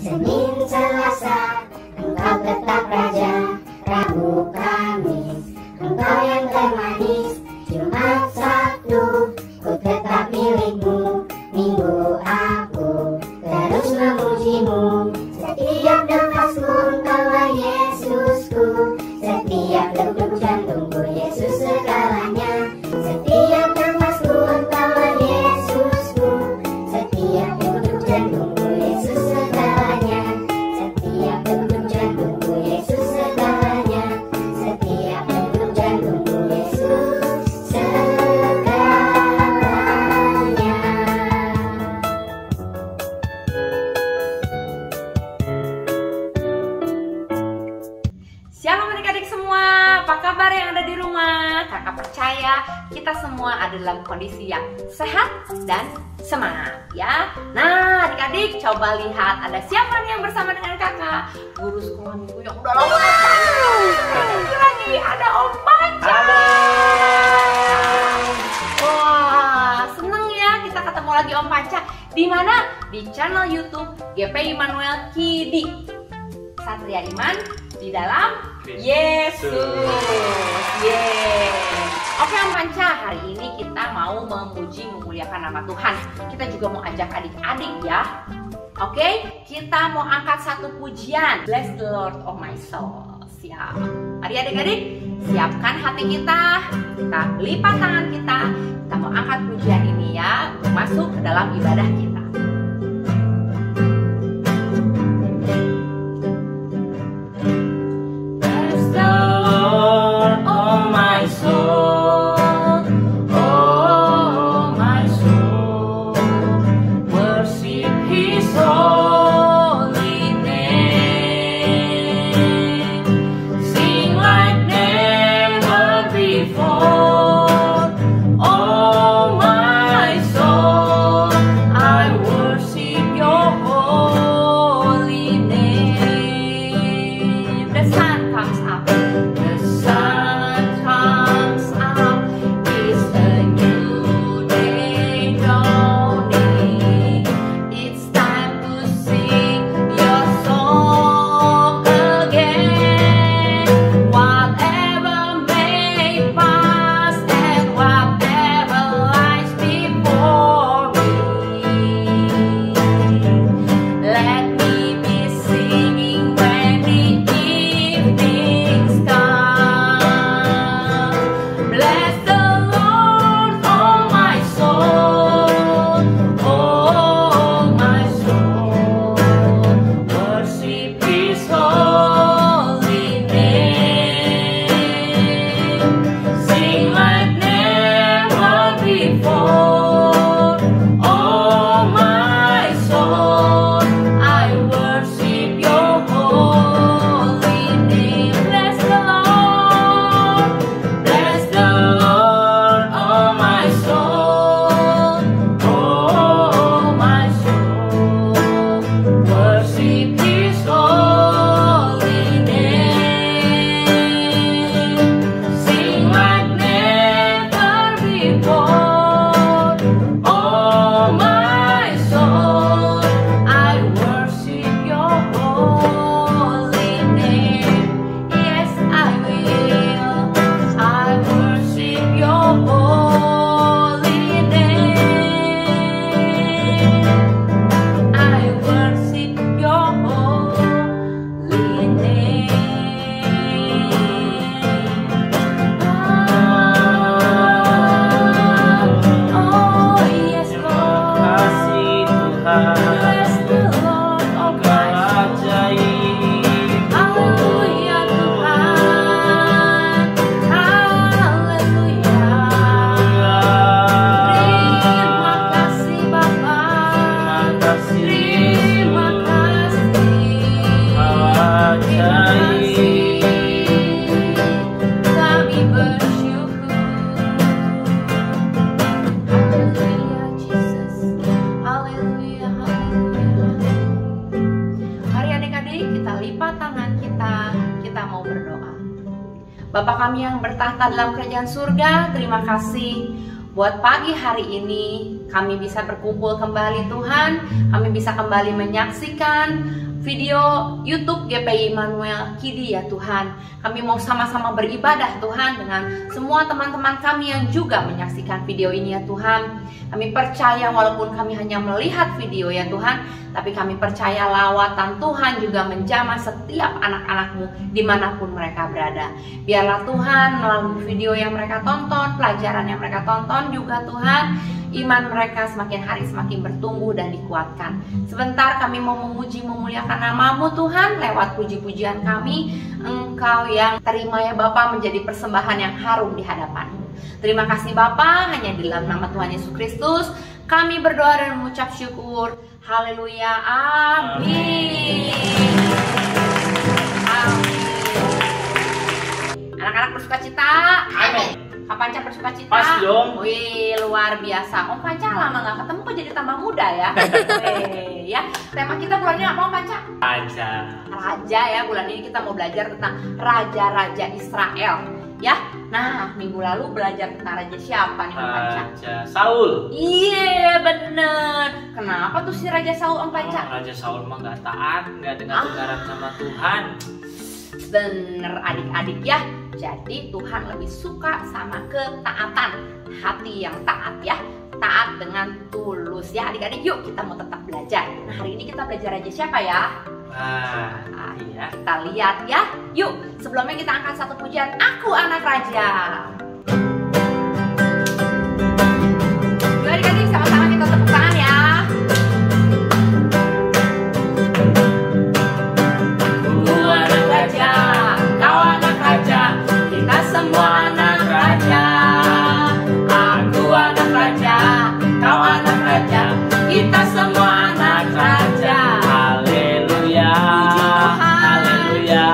Senin, Selasa, Engkau tetap Raja. Rabu, Kamis, Engkau yang termanis. Jumat, Sabtu, ku tetap milikmu. Minggu aku terus memujimu. Setiap nafasku Engkaulah Yesusku. Setiap degup jantungku Yesus segalanya. Setiap nafasku Engkaulah Yesusku. Setiap degup jantungku Yesus segalanya. Setiap degup jantungku Yesus segalanya. Setiap degup jantungku Yesus segalanya. Shalom adik-adik semua, apa kabar yang ada di rumah? Kakak percaya kita semua ada dalam kondisi yang sehat dan semangat ya. Nah adik-adik coba lihat ada siapa nih yang bersama dengan kakak? Guru sekolah minggu yang udah lama lagi ada Om Panca. Halo. Wah seneng ya kita ketemu lagi Om Panca. Di mana? Di channel YouTube GP Immanuel Kidi. Satria Iman di dalam Yesus. Oke Om Panca, hari ini kita mau memuji memuliakan nama Tuhan. Kita juga mau ajak adik-adik ya. Oke, kita mau angkat satu pujian. Bless the Lord of my soul. Siap. Mari adik-adik, siapkan hati kita. Kita lipat tangan kita. Kita mau angkat pujian ini ya untuk masuk ke dalam ibadah kita. Bapa kami yang bertahta dalam kerajaan surga, terima kasih buat pagi hari ini kami bisa berkumpul kembali Tuhan. Kami bisa kembali menyaksikan video YouTube GPI Immanuel Kidi ya Tuhan. Kami mau sama-sama beribadah Tuhan dengan semua teman-teman kami yang juga menyaksikan video ini ya Tuhan. Kami percaya walaupun kami hanya melihat video ya Tuhan, tapi kami percaya lawatan Tuhan juga menjamah setiap anak-anak-Mu dimanapun mereka berada. Biarlah Tuhan melalui video yang mereka tonton, pelajaran yang mereka tonton juga Tuhan, iman mereka semakin hari semakin bertumbuh dan dikuatkan. Sebentar kami mau memuji memuliakan nama-Mu Tuhan lewat puji-pujian kami. Engkau yang terima ya Bapa menjadi persembahan yang harum di hadapan-Mu. Terima kasih Bapa, hanya di dalam nama Tuhan Yesus Kristus kami berdoa dan mengucap syukur. Haleluya, amin. Amin. Anak-anak bersuka cita. Amin. Kak Panca bersuka cita. Pas dong. Wih, luar biasa. Om Panca lama nggak ketemu kok jadi tambah muda ya. Wih, ya. Tema kita bulan ini apa Om Panca? Raja. Raja ya. Bulan ini kita mau belajar tentang raja-raja Israel. Ya. Nah, minggu lalu belajar tentang raja siapa nih Om Panca? Raja Saul. Iya bener. Kenapa tuh si Raja Saul Om Panca? Raja Saul mah nggak taat, nggak dengar-dengaran sama Tuhan. Bener adik-adik ya. Jadi Tuhan lebih suka sama ketaatan, hati yang taat ya, taat dengan tulus ya adik-adik. Yuk kita mau tetap belajar. Nah hari ini kita belajar raja siapa ya? Iya. Kita lihat ya. Yuk sebelumnya kita angkat satu pujian. Aku anak raja. Yuk adik-adik sama-sama kita tepuk tangan ya. Aku anak raja, kau anak raja, kita semua anak raja. Aku anak raja, kau anak raja, kita semua anak raja. Haleluya. Haleluya.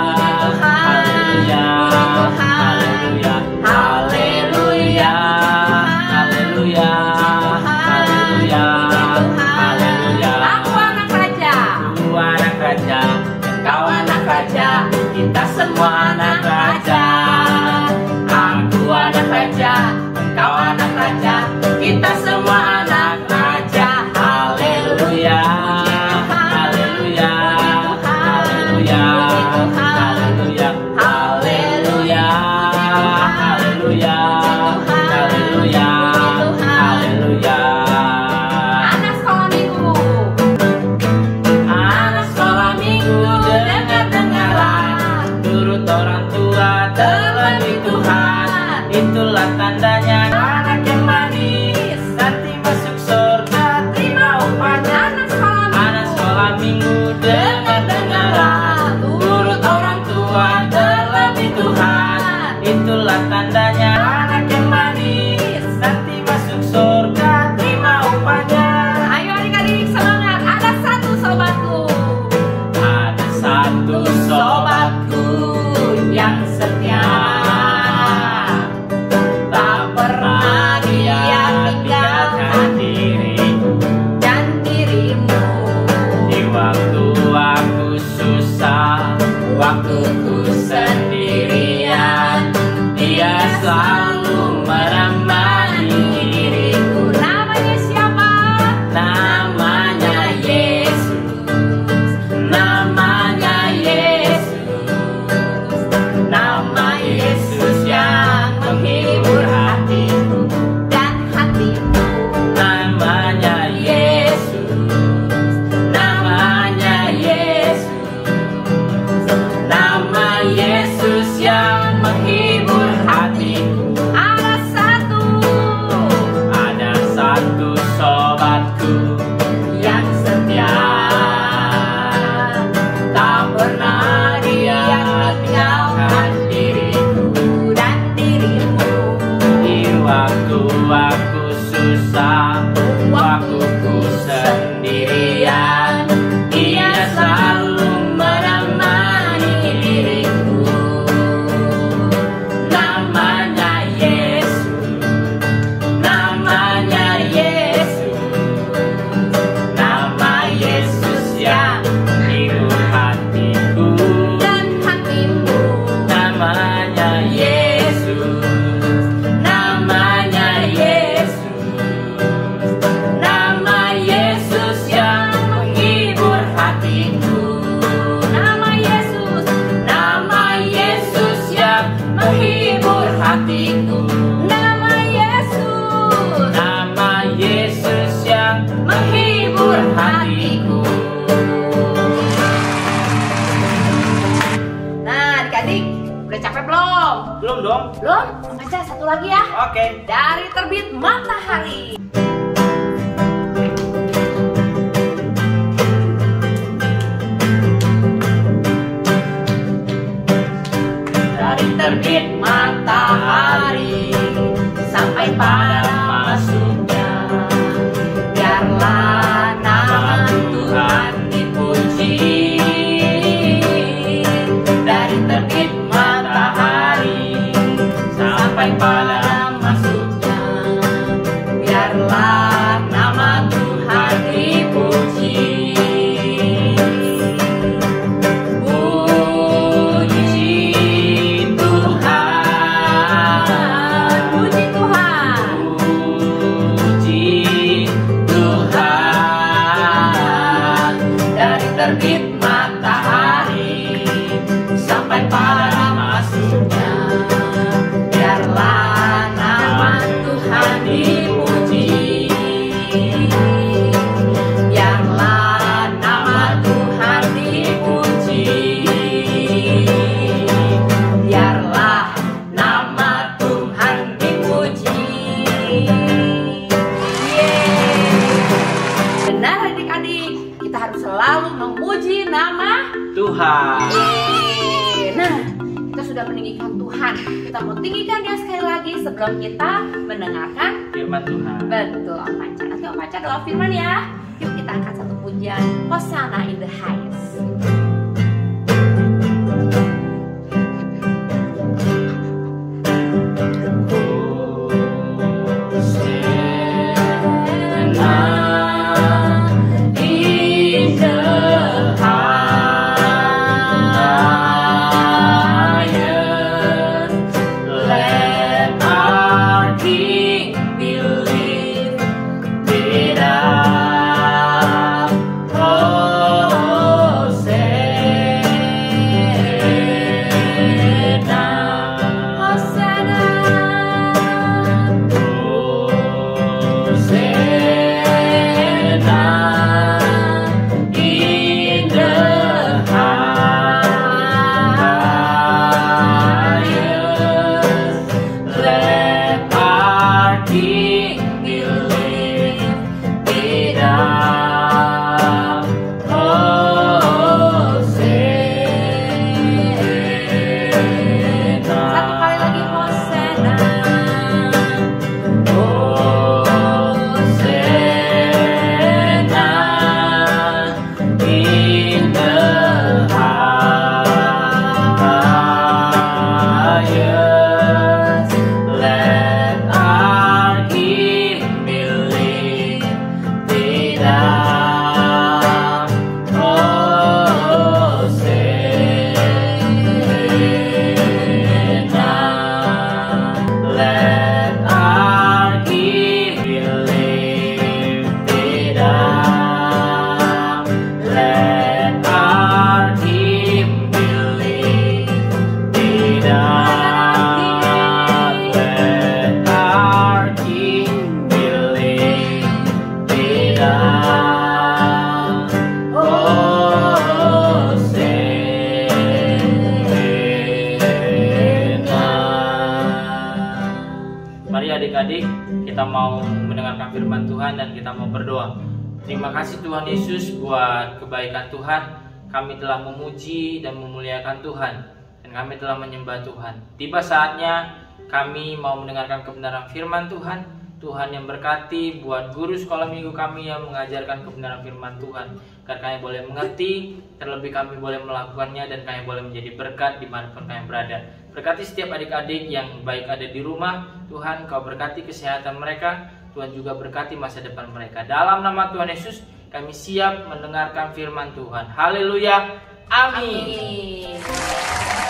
Haleluya. Haleluya. Haleluya. Haleluya. Haleluya. Belum. Belum? Baca satu lagi ya. Oke. Dari terbit matahari. Dari terbit matahari sampai pada masuknya, biarlah nama Tuhan dipuji. Dari terbit matahari sampai pada masuknya, biarlah nama Tuhan dipuji. Terbit matahari sampai pada masuknya, biarlah nama Tuhan dipuji. Biarlah nama Tuhan dipuji. Biarlah nama Tuhan dipuji. Yeay. Benar adik-adik, kita harus selalu memuji nama Tuhan. Yeay. Nah, kita sudah meninggikan Tuhan. Kita mau tinggikan dia sekali lagi sebelum kita mendengarkan Firman Tuhan. betul Om Panca. Nanti Om Panca doa firman ya. Yuk kita angkat satu pujian, Hosanna in the highest. adik-adik, kita mau mendengarkan firman Tuhan dan kita mau berdoa. Terima kasih Tuhan Yesus buat kebaikan Tuhan. Kami telah memuji dan memuliakan Tuhan, dan kami telah menyembah Tuhan. Tiba saatnya kami mau mendengarkan kebenaran firman Tuhan. Tuhan yang berkati buat guru sekolah minggu kami yang mengajarkan kebenaran firman Tuhan, agar kami boleh mengerti, terlebih kami boleh melakukannya, dan kami boleh menjadi berkat dimanapun kami berada. Berkati setiap adik-adik yang baik ada di rumah. Tuhan, Kau berkati kesehatan mereka. Tuhan juga berkati masa depan mereka. Dalam nama Tuhan Yesus, kami siap mendengarkan firman Tuhan. Haleluya. Amin.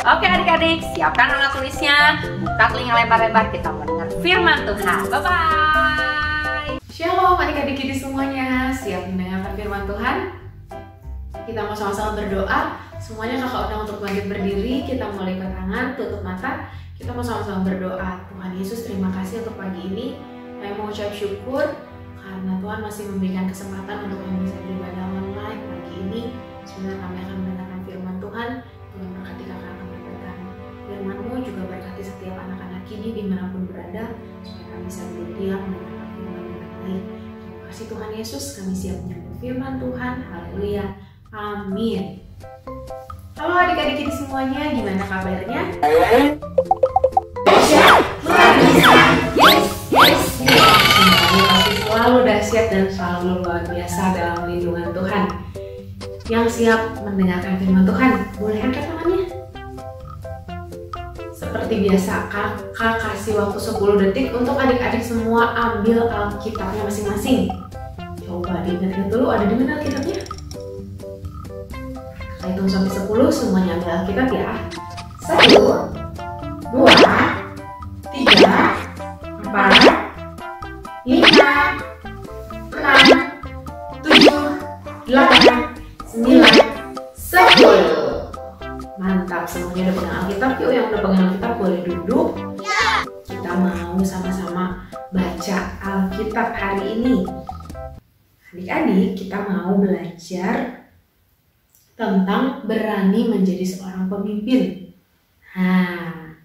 Oke adik-adik, siapkan alat tulisnya, buka telinga lebar-lebar, kita mendengar firman Tuhan. Bye-bye. Shalom adik-adik kita semuanya, siap mendengarkan firman Tuhan? Kita mau sama-sama berdoa. Semuanya kakak undang untuk bangkit berdiri. Kita mau lipat tangan, tutup mata. Kita mau sama-sama berdoa. Tuhan Yesus, terima kasih untuk pagi ini. Kami mau ucap syukur karena Tuhan masih memberikan kesempatan untuk kami bisa beribadah online pagi ini. Sebenarnya kami akan mendengarkan firman Tuhan. Tuhan berkati kakak akan mendengarkan firman-Mu, juga berkati setiap anak-anak kita bisa diam mendengar firman dengan baik. Terima kasih Tuhan Yesus, kami siap menyambut firman Tuhan. Haleluya, amin. Halo adik-adik kita semuanya, gimana kabarnya? Luar biasa, yes. Semuanya pasti selalu dahsyat dan selalu luar biasa dalam lindungan Tuhan. Yang siap mendengarkan firman Tuhan, boleh angkat tangannya? Seperti biasa, kakak kasih waktu 10 detik untuk adik-adik semua ambil Alkitabnya masing-masing. Coba diingat dulu, ada di mana Alkitabnya? Kakak hitung sampai 10, semuanya ambil Alkitab ya. 1, 2, 3, 4, 5, 6, 7, 8, 9, 10. Mantap, semuanya udah pegang Alkitab. Yuk yang udah pegang Alkitab boleh duduk. Kita mau sama-sama baca Alkitab hari ini. Adik-adik, kita mau belajar tentang berani menjadi seorang pemimpin. Nah,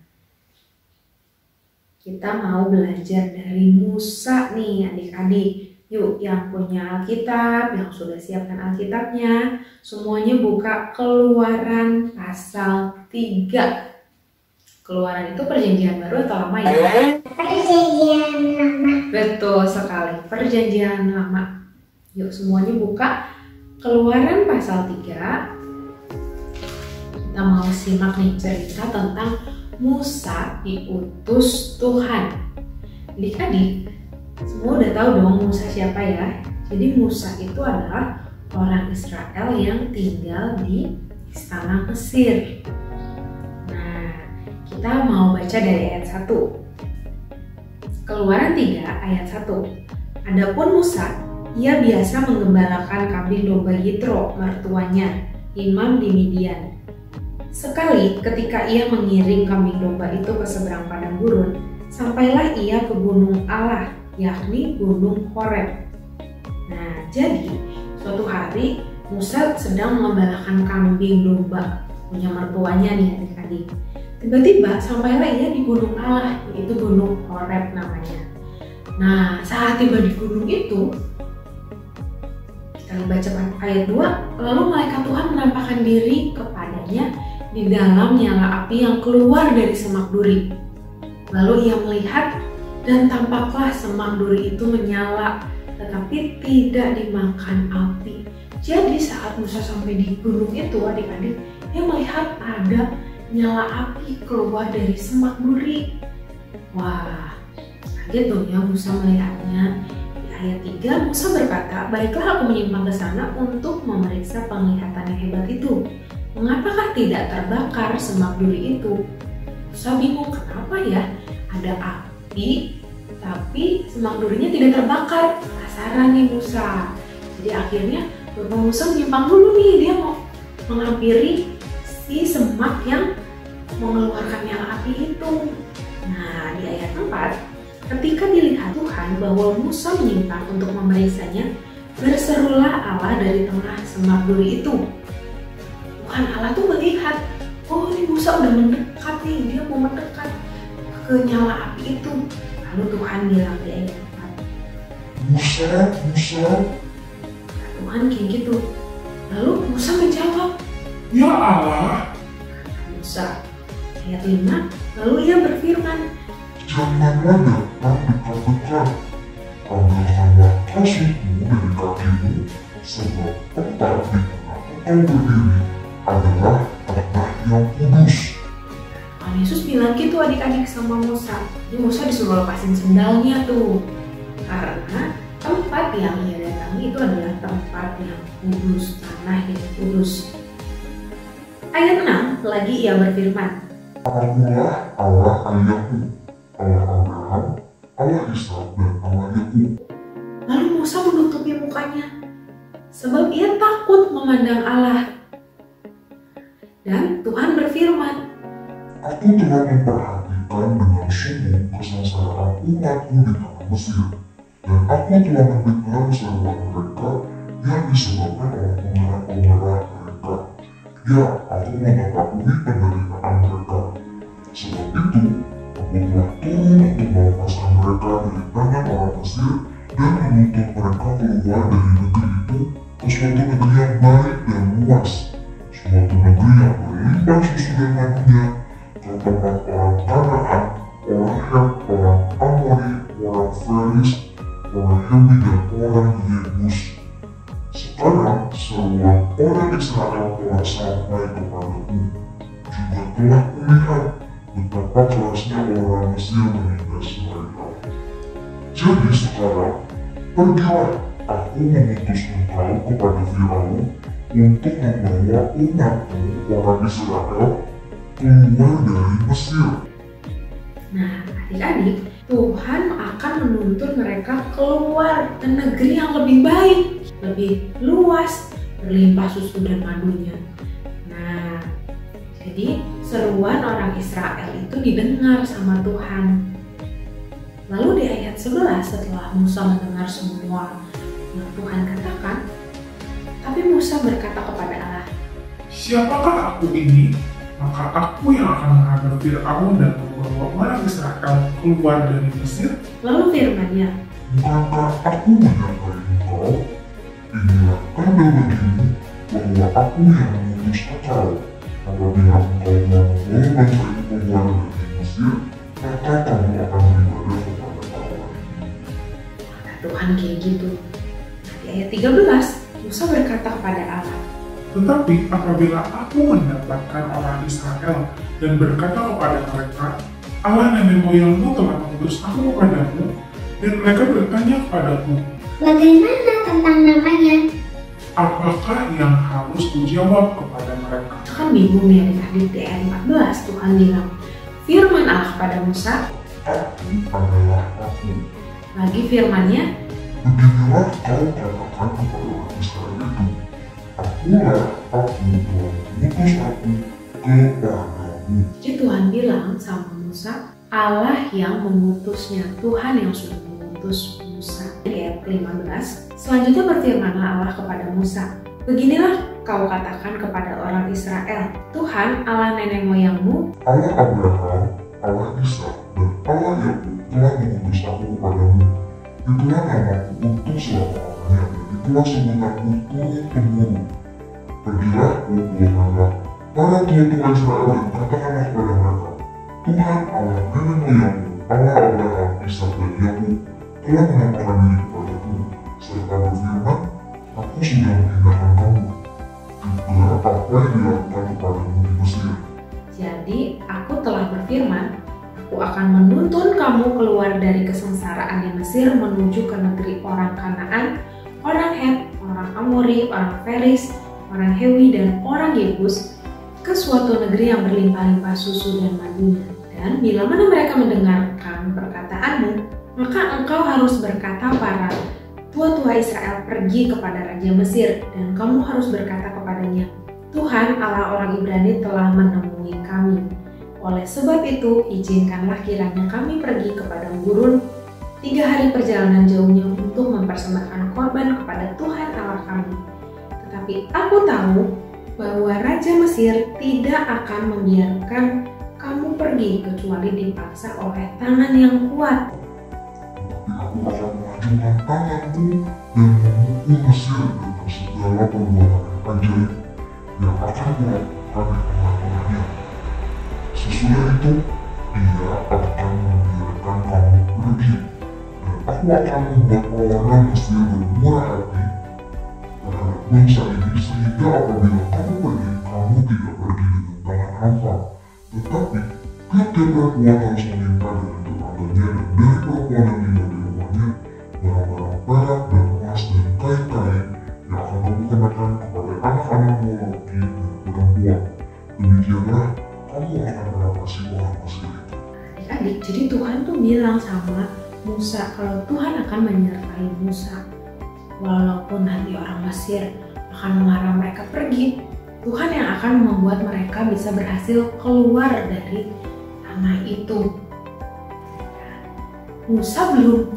kita mau belajar dari Musa nih adik-adik. Yuk yang punya Alkitab, yang sudah siapkan Alkitabnya, semuanya buka Keluaran pasal 3. Keluaran itu perjanjian baru atau lama ya? Perjanjian lama. Betul sekali, perjanjian lama. Yuk semuanya buka Keluaran pasal 3. Kita mau simak nih cerita tentang Musa diutus Tuhan. Adik-adik, semua udah tahu dong Musa siapa ya? Jadi Musa itu adalah orang Israel yang tinggal di istana Mesir. Nah, kita mau baca dari ayat 1. Keluaran 3 ayat 1. Adapun Musa, ia biasa menggembalakan kambing domba Yitro, mertuanya, imam di Midian. Sekali ketika ia mengiring kambing domba itu ke seberang padang gurun, sampailah ia ke gunung Allah, yakni Gunung Horeb. Nah, jadi suatu hari Musa sedang mengembalakan kambing domba punya mertuanya nih adik-adik. Tiba-tiba sampailah ia di Gunung Allah, yaitu Gunung Horeb namanya. Nah, saat tiba di gunung itu, kita baca ayat 2, lalu malaikat Tuhan menampakkan diri kepadanya di dalam nyala api yang keluar dari semak duri. Lalu ia melihat, dan tampaklah semak duri itu menyala, tetapi tidak dimakan api. Jadi saat Musa sampai di gunung itu adik-adik, dia melihat ada nyala api keluar dari semak duri. Wah, kaget dong ya Musa melihatnya. Di ayat 3 Musa berkata, baiklah aku menyimpang ke sana untuk memeriksa penglihatan yang hebat itu. Mengapakah tidak terbakar semak duri itu? Musa bingung, kenapa ya? Ada api, tapi semak durinya tidak terbakar. Penasaran nih Musa. Jadi akhirnya Bapak Musa menyimpang dulu nih. Dia mau menghampiri si semak yang mengeluarkan nyala api itu. Nah, di ayat 4, ketika dilihat Tuhan bahwa Musa menyimpang untuk memeriksanya, berserulah Allah dari tengah semak duri itu. Tuhan Allah tuh melihat, oh ini Musa udah mendekat nih, dia mau mendekat ke nyala api itu. Lalu Tuhan bilang di ayat 4, Musa. Tuhan kayak gitu. Lalu Musa menjawab, ya Allah. kata Musa. Ayat 5, lalu ia berfirman, Janganlah datang dekat-dekat. Ambilkanlah kasutmu dari kakimu, sebab tempat di mana engkau berdiri adalah tanah yang kudus. Tuhan Yesus bilang gitu adik-adik sama Musa. Jadi Musa disuruh lepasin sendalnya tuh. Karena tempat yang ia datangi itu adalah tempat yang kudus, tanah yang kudus. Ayat 6 lagi ia berfirman, Akulah Allah ayahmu, Allah Abraham, Allah Ishak, dan Allah Yakub. lalu Musa menutupi mukanya sebab ia takut memandang Allah. Dan Tuhan berfirman, Aku telah memperhatikan dengan sungguh kesengsaraan umatku di tanah Mesir, dan aku telah mendengar seruan mereka yang disebabkan oleh pemerah-pemerah mereka. Ya, aku mengetahui penderitaan mereka. Sebab itu, aku telah turun untuk melepaskan mereka dari tangan orang Mesir dan menuntut mereka keluar dari negeri itu ke suatu negeri yang baik dan luas, suatu negeri yang berlimpah susu dan madunya, ke tempat orang Kanaan, orang Het, orang Amori, orang Feris, orang Hewi dan orang Yebus. Sekarang seruan orang Israel telah sampai kepadaku, juga telah kulihat betapa kerasnya orang Mesir menindas mereka. Jadi sekarang, pergilah, aku mengutus engkau kepada Firaun untuk membawa umatku orang Israel keluar dari Mesir. Nah, adik-adik, Tuhan akan menuntut mereka keluar ke negeri yang lebih baik, lebih luas, berlimpah susu dan madunya. Nah, jadi seruan orang Israel itu didengar sama Tuhan. Lalu di ayat 11 setelah Musa mendengar semua yang Tuhan katakan, tapi Musa berkata kepada Allah, "Siapakah aku ini? Maka aku yang akan menghadap Firaun dan membawa orang Israel keluar dari Mesir." Lalu firman-Nya, Bukankah aku menyertai engkau? Inilah tanda bagimu bahwa aku yang mengutus engkau. Apabila engkau mau membawa bangsa itu keluar dari Mesir, maka kamu akan beribadah kepada Allah. kata Tuhan kayak gitu. Nah, di ayat 13, Musa berkata kepada Allah, Tetapi apabila aku mendapatkan orang Israel dan berkata kepada mereka, Allah nenek moyangmu telah mengutus aku kepadamu, dan mereka bertanya kepadaku, Bagaimana tentang namanya? apakah yang harus kujawab kepada mereka? kan bingung ya adik-adik. Di ayat 14 Tuhan bilang, firman Allah kepada Musa, Aku adalah aku. lagi firman-Nya, Beginilah kau katakan kepada orang Israel itu, Akulah aku telah mengutus aku kepadamu. jadi Tuhan bilang sama Musa, Allah yang mengutusnya, Tuhan yang sudah mengutus Musa. Di ayat 15, selanjutnya berfirmanlah Allah kepada Musa, beginilah kau katakan kepada orang Israel, Tuhan Allah nenek moyangmu, Allah Abraham, Allah Ishak, dan Allah Yakub telah mengutus aku kepadamu. Itulah namaku untuk selama-lamanya, dan itulah sebutanku turun-temurun. Pergilah, kumpulkanlah para tua-tua Israel dan katakanlah kepada mereka, Tuhan Allah nenek moyangmu, Allah Abraham, Ishak, dan Yakub telah menampakkan diri kepadaku, serta berfirman, aku sudah menghinakan kamu. Juga apa yang dilakukan kepadamu di Mesir. jadi aku telah berfirman, aku akan menuntun kamu keluar dari kesengsaraan di Mesir menuju ke negeri orang Kanaan, orang Het, orang Amori, orang Feris, orang Hewi, dan orang Yebus, ke suatu negeri yang berlimpah-limpah susu dan madunya. Dan bila mana mereka mendengarkan perkataanmu, maka engkau harus berkata para tua-tua Israel pergi kepada Raja Mesir, dan kamu harus berkata kepadanya, Tuhan Allah orang Ibrani telah menemui kami. Oleh sebab itu, izinkanlah kiranya kami pergi ke padang gurun 3 hari perjalanan jauhnya untuk mempersembahkan korban kepada Tuhan Allah kami. Tetapi aku tahu bahwa Raja Mesir tidak akan membiarkan kamu pergi kecuali dipaksa oleh tangan yang kuat. Tapi aku akan mengajungkan tanganku dan memukul Mesir dengan segala perbuatan yang ajaib yang akan kulakukan di tengah-tengahnya. Sesudah itu, ia akan membiarkan kamu pergi, dan aku akan membuat orang Mesir bermurah hati terhadap bangsa ini sehingga apabila kamu pergi, kamu tidak pergi dengan tangan hampa. Tetapi, tiap-tiap perempuan harus meminta dengan tetangganya dan dari perempuan yang tinggal di rumahnya barang-barang perak dan emas dan kain-kain yang akan kamu kenakan kepada anak-anakmu laki dan perempuan. Demikianlah kamu akan melapasi orang Mesir itu. Adik-adik, jadi Tuhan tuh bilang sama Musa kalau Tuhan akan menyertai Musa. Walaupun nanti orang Mesir akan melarang mereka pergi, Tuhan yang akan membuat mereka bisa berhasil keluar dari tanah itu. Musa belum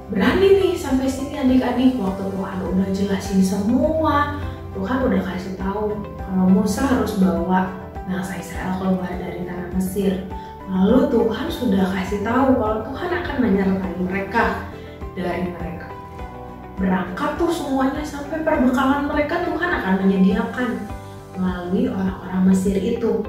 berani nih sampai sini adik-adik, waktu Tuhan udah jelasin semua, Tuhan udah kasih tahu kalau Musa harus bawa bangsa Israel keluar dari tanah Mesir. Lalu Tuhan sudah kasih tahu kalau Tuhan akan menyertai mereka. Dari mereka berangkat tuh semuanya sampai perbekalan mereka Tuhan akan menyediakan melalui orang-orang Mesir itu.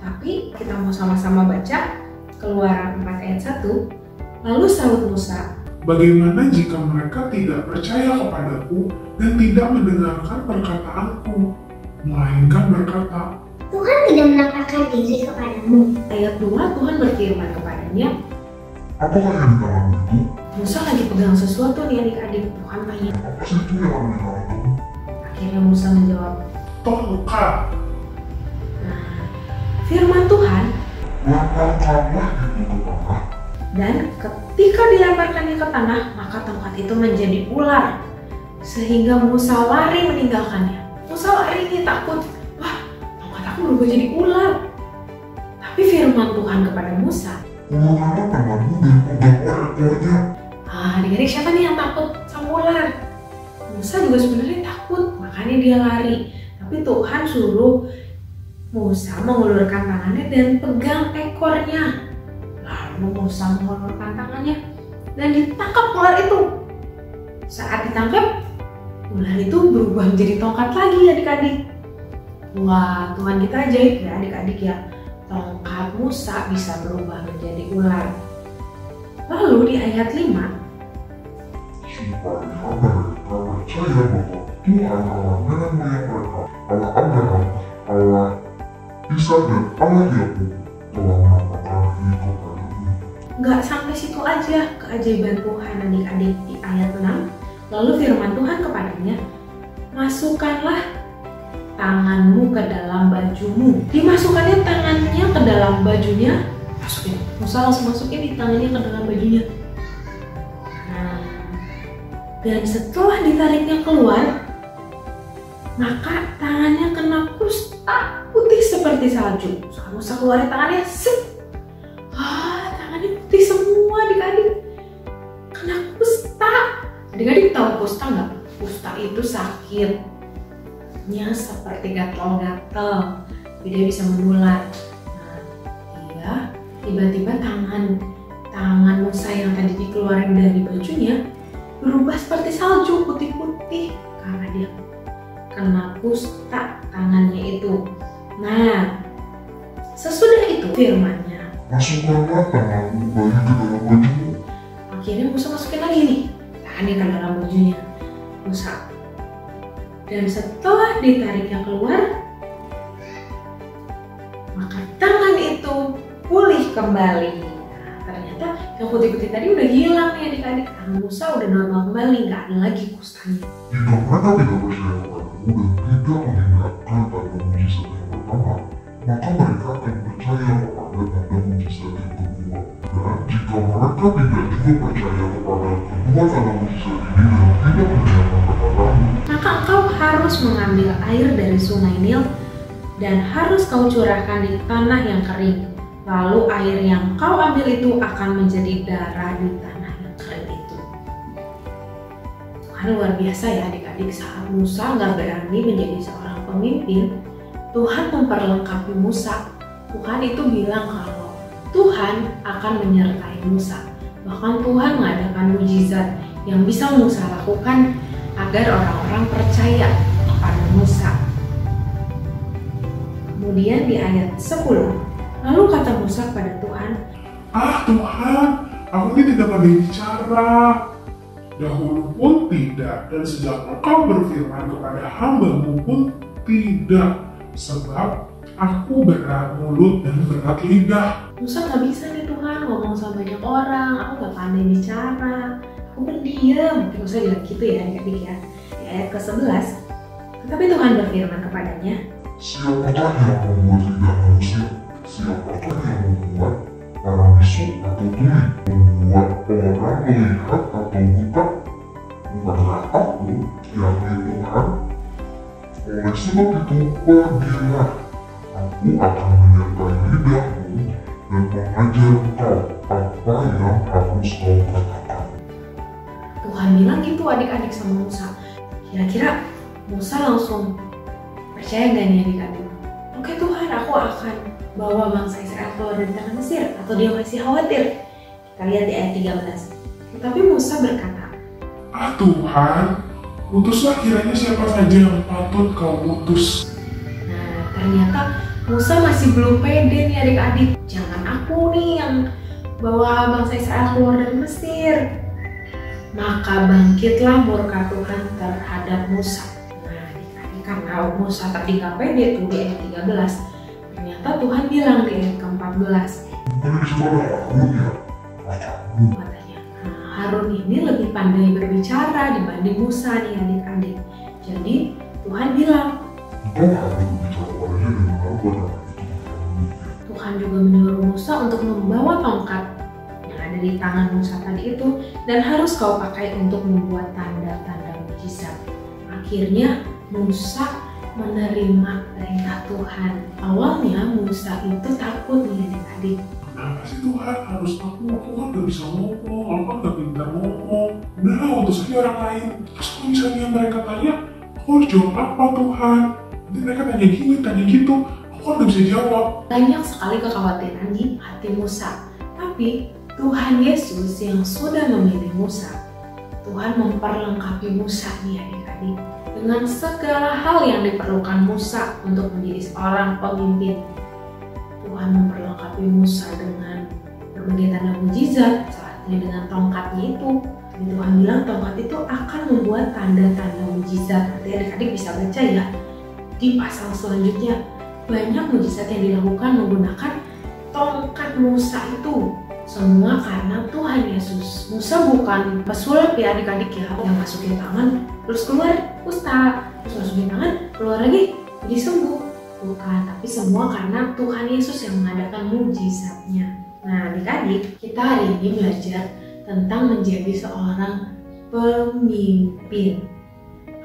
Tapi kita mau sama-sama baca Keluaran 4 ayat 1. Lalu sahut Musa, Bagaimana jika mereka tidak percaya kepadaku dan tidak mendengarkan perkataanku, melainkan berkata, Tuhan tidak menampakkan diri kepadamu. ayat 2 Tuhan berfirman kepadanya, Apakah yang di tanganmu itu? Musa lagi pegang sesuatu nih adik-adik. Tuhan tanya. Apa sih itu yang ada di tanganmu? Akhirnya Musa menjawab, tongkat. nah, firman Tuhan. Lemparkanlah itu ke tanah. Dan ketika dilemparkannya ke tanah, maka tongkat itu menjadi ular. Sehingga Musa lari meninggalkannya. Musa lari ini takut. Wah, tongkat aku berubah jadi ular. Tapi firman Tuhan kepada Musa. Ulurkanlah tanganmu dan peganglah ekornya. Adik-adik siapa nih yang takut sama ular? Musa juga sebenarnya takut, makanya dia lari. Tapi Tuhan suruh Musa mengulurkan tangannya dan pegang ekornya. Lalu Musa mengulurkan tangannya dan ditangkap ular itu. Saat ditangkap, ular itu berubah menjadi tongkat lagi adik-adik. Wah, Tuhan kita ajaib ya adik-adik ya. Tongkat Musa bisa berubah menjadi ular. Lalu di ayat 5, Supaya mereka percaya bahwa Tuhan Allah nenek moyang mereka, Allah Abraham, Allah Ishak dan Allah Yakub telah menampakkan diri kepadamu. nggak sampai situ aja keajaiban Tuhan adik-adik. Di ayat 6, lalu firman Tuhan kepadanya, masukkanlah tanganmu ke dalam bajumu. Dimasukkannya tangannya ke dalam bajunya, masukin. Musa langsung masukin di tangannya ke dalam bajunya. Nah, dan setelah ditariknya keluar, maka tangannya kena kusta putih seperti salju. Saat Musa keluarin tangannya, set. Tangannya putih semua adik-adik. Kena kusta. Adik-adik tahu kusta nggak? Kusta itu sakitnya seperti gatal-gatal, dia bisa menular. Nah, tiba-tiba tangan Musa yang tadi dikeluarin dari bajunya berubah seperti salju putih-putih karena dia kena kusta tangannya itu. Nah, sesudah itu firman-Nya, Masukkanlah tanganmu bayi ke dalam bajumu. akhirnya Musa masukin lagi nih tangannya ke dalam bajunya Musa. Dan setelah ditariknya keluar, maka tangan itu pulih kembali. Nah, ternyata yang putih-putih tadi udah hilang nih adik-adik. Tangan Musa udah normal kembali, nggak ada lagi kustanya. Jika mereka tidak percaya kepadamu dan tidak meninggalkan tanda mujizat yang pertama, maka mereka akan percaya kepada tanda mujizat yang kedua. Dan jika mereka tidak juga percaya kepada kedua tanda mujizat ini dan tidak mendengarkan kepadamu, Maka engkau harus mengambil air dari sungai Nil dan harus kau curahkan di tanah yang kering. Lalu air yang kau ambil itu akan menjadi darah di tanah yang kering itu. Tuhan luar biasa ya adik-adik. Saat Musa nggak berani menjadi seorang pemimpin, Tuhan memperlengkapi Musa. Tuhan itu bilang kalau Tuhan akan menyertai Musa. Bahkan Tuhan mengadakan mujizat yang bisa Musa lakukan agar orang-orang percaya kepada Musa. Kemudian di ayat 10, lalu kata Musa kepada Tuhan, Tuhan, aku ini tidak pandai bicara. Dahulu pun tidak, dan sejak engkau berfirman kepada hamba-Mu pun tidak. Sebab aku berat mulut dan berat lidah. Musa nggak bisa nih Tuhan ngomong sama banyak orang, aku nggak pandai bicara, aku berdiam. Musa bilang gitu ya adik-adik ya. Di ayat ke-11, tetapi Tuhan berfirman kepadanya, siapakah yang membuat lidah manusia? Siapakah yang membuat orang bisu atau tuli? Membuat orang melihat atau buta? Bukankah aku, yakni Tuhan? Oleh sebab itu, pergilah. Aku akan menyertai lidahmu dan mengajar engkau apa yang harus kau katakan. Tuhan bilang gitu adik-adik sama Musa. Kira-kira Musa langsung percaya gak nih adik-adik? oke Tuhan, aku akan bawa bangsa Israel keluar dari tanah Mesir, atau dia masih khawatir? Kita lihat di ayat 13. Tetapi Musa berkata, Tuhan, utuslah kiranya siapa saja yang patut kau utus. nah ternyata Musa masih belum pede nih adik-adik. Jangan aku nih yang bawa bangsa Israel keluar dari Mesir. Maka bangkitlah murka Tuhan terhadap Musa. Nah adik-adik, karena Musa tadi gak pede tuh di ayat 13, ternyata Tuhan bilang di ayat ke-14, katanya, Harun ini lebih pandai berbicara dibanding Musa nih adik-adik. Jadi Tuhan bilang, Tuhan juga menyuruh Musa untuk membawa tongkat yang ada di tangan Musa tadi itu, dan harus kau pakai untuk membuat tanda-tanda mujizat. Akhirnya Musa menerima perintah Tuhan. Awalnya Musa itu takut nih adik-adik. Kenapa sih Tuhan harus aku? Aku kan gak bisa ngomong, aku kan gak pintar ngomong. Udah utus aja orang lain. Terus kalau misalnya mereka tanya, aku harus jawab apa Tuhan? Nanti mereka tanya gini, tanya gitu, aku kan gak bisa jawab. Banyak sekali kekhawatiran di hati Musa. Tapi Tuhan Yesus yang sudah memilih Musa, Tuhan memperlengkapi Musa nih adik-adik dengan segala hal yang diperlukan Musa untuk menjadi seorang pemimpin. Tuhan memperlengkapi Musa dengan berbagai tanda mujizat, saatnya dengan tongkatnya itu. Dan Tuhan bilang tongkat itu akan membuat tanda-tanda mujizat. Nanti adik-adik bisa baca ya di pasal selanjutnya. Banyak mujizat yang dilakukan menggunakan tongkat Musa itu. Semua karena Tuhan Yesus. Musa bukan pesulap ya adik-adik ya, yang masukin tangan terus keluar kusta, terus masukin tangan keluar lagi jadi sembuh. Bukan, tapi semua karena Tuhan Yesus yang mengadakan mujizatnya. Nah adik-adik, kita hari ini belajar tentang menjadi seorang pemimpin.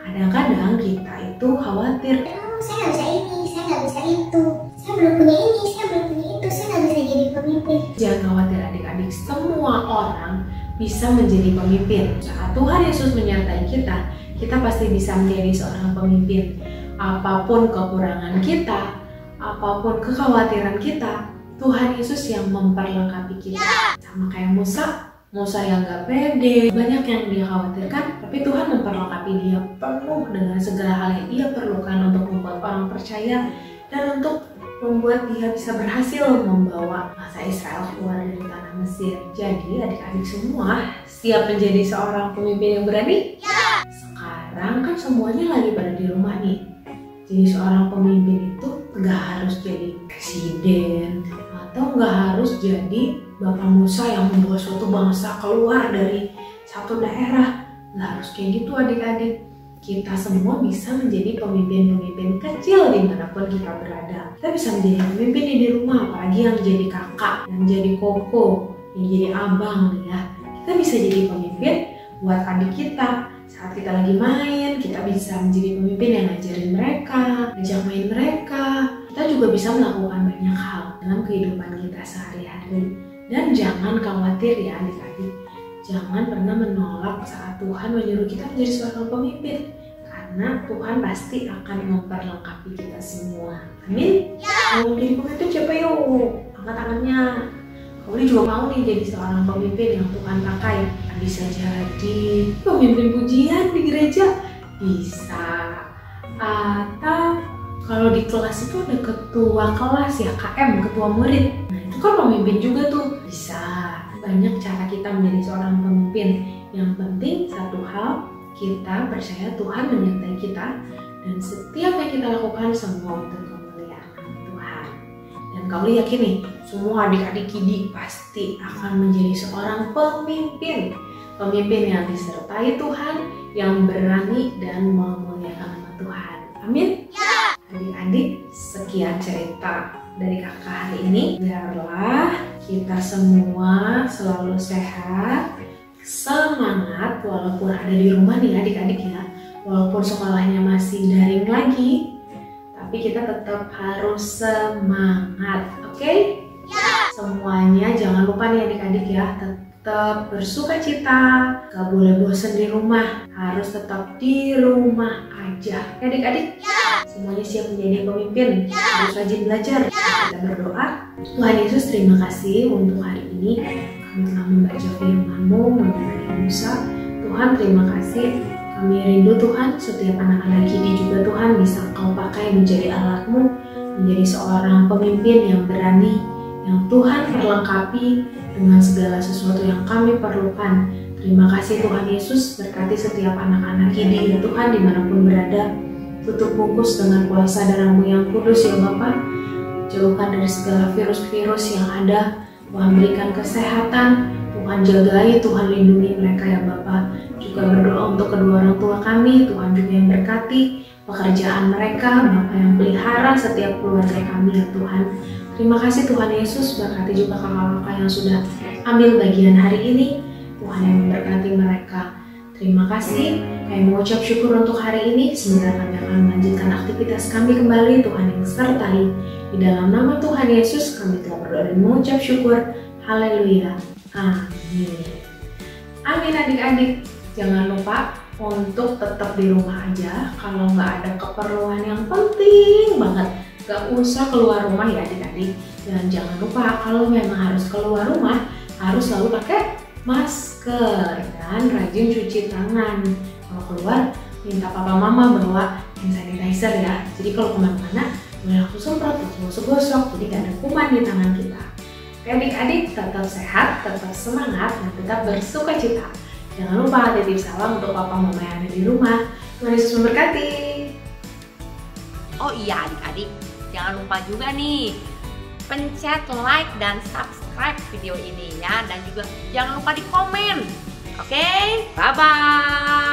Kadang-kadang kita itu khawatir, Saya nggak bisa ini, saya nggak bisa itu, saya belum punya ini, saya belum punya itu, saya nggak bisa jadi pemimpin. jangan khawatir adik-adik, semua orang bisa menjadi pemimpin. Saat Tuhan Yesus menyertai kita, kita pasti bisa menjadi seorang pemimpin. Apapun kekurangan kita, apapun kekhawatiran kita, Tuhan Yesus yang memperlengkapi kita. Sama kayak Musa yang gak pede, banyak yang dia khawatirkan, tapi Tuhan memperlengkapi dia penuh dengan segala hal yang dia perlukan untuk membuat orang percaya dan untuk membuat dia bisa berhasil membawa bangsa Israel keluar dari tanah Mesir. Jadi adik-adik semua siap menjadi seorang pemimpin yang berani? Sekarang kan semuanya lagi pada di rumah nih. Jadi seorang pemimpin itu gak harus jadi presiden atau gak harus jadi Bapak Musa yang membawa suatu bangsa keluar dari satu daerah. Gak harus kayak gitu adik-adik. Kita semua bisa menjadi pemimpin-pemimpin kecil dimanapun kita berada. Kita bisa menjadi pemimpin di rumah, apalagi yang jadi kakak, yang jadi koko, yang jadi abang ya. Kita bisa jadi pemimpin buat adik kita. Saat kita lagi main, kita bisa menjadi pemimpin yang ngajarin mereka, ngajak main mereka. Kita juga bisa melakukan banyak hal dalam kehidupan kita sehari-hari. Dan jangan khawatir ya adik-adik. Jangan pernah menolak saat Tuhan menyuruh kita menjadi seorang pemimpin. Karena Tuhan pasti akan memperlengkapi kita semua. Amin? Mau jadi pemimpin siapa yuk? Angkat tangannya. Kamu juga mau nih jadi seorang pemimpin yang Tuhan pakai. Bisa jadi pemimpin pujian di gereja, bisa. Atau kalau di kelas itu ada ketua kelas ya, KM, ketua murid. Nah itu kan pemimpin juga tuh. Bisa. Banyak cara kita menjadi seorang pemimpin. Yang penting satu hal, kita percaya Tuhan menyertai kita. Dan setiap yang kita lakukan semua untuk kemuliaan Tuhan. Dan kau yakin nih, semua adik-adik Kidi pasti akan menjadi seorang pemimpin. Pemimpin yang disertai Tuhan, yang berani dan memuliakan nama Tuhan. Amin? Adik-adik, sekian cerita dari kakak hari ini. Biarlah kita semua selalu sehat, semangat walaupun ada di rumah nih adik-adik ya. Walaupun sekolahnya masih daring lagi, tapi kita tetap harus semangat, oke? Semuanya jangan lupa nih adik-adik ya, tetap bersuka cita, gak boleh bosan di rumah, harus tetap di rumah aja, adik-adik. semuanya siap menjadi pemimpin, harus rajin belajar. Kita berdoa. Tuhan Yesus, terima kasih untuk hari ini kami telah membaca firman-Mu mengenai Musa. Tuhan, terima kasih. Kami rindu Tuhan, setiap anak-anak kini juga Tuhan bisa Kau pakai menjadi alat-Mu, menjadi seorang pemimpin yang berani, yang Tuhan perlengkapi dengan segala sesuatu yang kami perlukan. Terima kasih Tuhan Yesus, berkati setiap anak-anak kini ya Tuhan dimanapun berada. Tutup bungkus dengan kuasa darah-Mu yang kudus ya Bapa. Jauhkan dari segala virus-virus yang ada. Tuhan berikan kesehatan, Tuhan jagai, Tuhan lindungi mereka ya Bapa. Juga berdoa untuk kedua orang tua kami, Tuhan juga yang berkati pekerjaan mereka, Bapa yang pelihara setiap keluarga kami ya Tuhan. Terima kasih Tuhan Yesus, berkati juga kakak-kakak yang sudah ambil bagian hari ini, Tuhan yang memberkati mereka. Terima kasih, kami mengucap syukur untuk hari ini. Sebentar kami akan melanjutkan aktivitas kami kembali, Tuhan yang sertai. Di dalam nama Tuhan Yesus kami telah berdoa dan mengucap syukur. Haleluya, amin. Amin adik-adik. Jangan lupa untuk tetap di rumah aja. Kalau nggak ada keperluan yang penting banget, nggak usah keluar rumah ya adik-adik. Dan jangan lupa kalau memang harus keluar rumah, harus selalu pakai masker dan rajin cuci tangan. Kalau keluar, minta papa mama bawa hand sanitizer ya. Jadi kalau kemana-mana, boleh langsung semprot, gosok-gosok, jadi gak ada kuman di tangan kita. Oke adik-adik, tetap sehat, tetap semangat, dan tetap bersuka cita. Jangan lupa titip salam untuk papa mama yang ada di rumah. Tuhan Yesus memberkati. Oh iya adik-adik, jangan lupa juga nih pencet like dan subscribe video ini ya, dan juga jangan lupa di komen. Oke, bye bye.